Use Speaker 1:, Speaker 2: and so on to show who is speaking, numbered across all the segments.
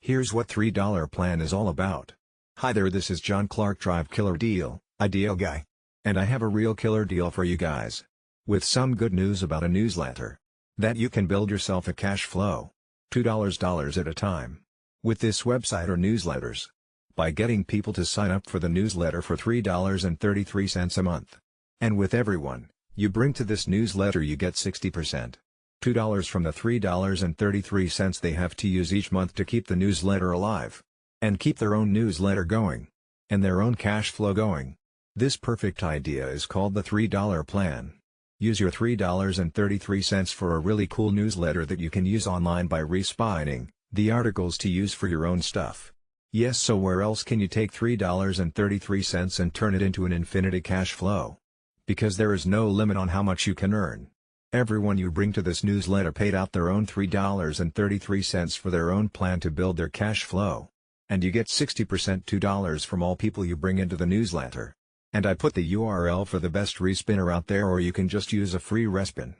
Speaker 1: Here's what $3 plan is all about. Hi there, this is John Clark Drive Killer Deal, Ideal Guy. And I have a real killer deal for you guys. With some good news about a newsletter. That you can build yourself a cash flow. $2 at a time. With this website or newsletters. By getting people to sign up for the newsletter for $3.33 a month. And with everyone you bring to this newsletter you get 60%. $2 from the $3.33 they have to use each month to keep the newsletter alive. And keep their own newsletter going. And their own cash flow going. This perfect idea is called the $3 plan. Use your $3.33 for a really cool newsletter that you can use online by respinning the articles to use for your own stuff. Yes, so where else can you take $3.33 and turn it into an infinity cash flow? Because there is no limit on how much you can earn. Everyone you bring to this newsletter paid out their own $3.33 for their own plan to build their cash flow. And you get 60% $2 from all people you bring into the newsletter. And I put the URL for the best respinner out there, or you can just use a free respin.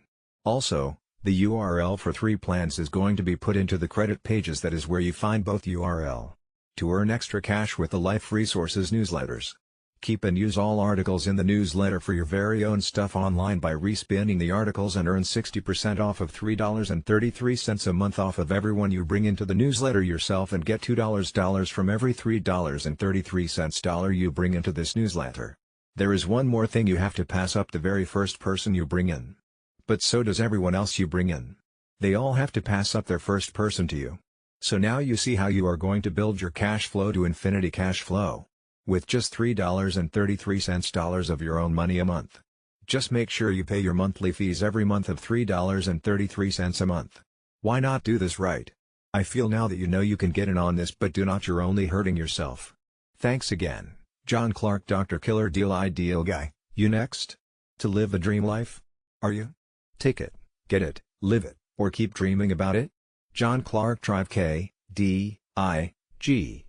Speaker 1: Also, the URL for 3 plans is going to be put into the credit pages. That is where you find both URL. To earn extra cash with the Life Resources newsletters. Keep and use all articles in the newsletter for your very own stuff online by respinning the articles and earn 60% off of $3.33 a month off of everyone you bring into the newsletter yourself, and get $2 from every $3.33 you bring into this newsletter. There is one more thing: you have to pass up the very first person you bring in. But so does everyone else you bring in. They all have to pass up their first person to you. So now you see how you are going to build your cash flow to infinity cash flow. With just $3.33 of your own money a month. Just make sure you pay your monthly fees every month of $3.33 a month. Why not do this right? I feel now that you know you can get in on this, but do not, you're only hurting yourself. Thanks again, John Clark, Dr. Killer Deal Ideal Guy. You next? To live a dream life? Are you? Take it, get it, live it, or keep dreaming about it? John Clark Drive K, D, I, G.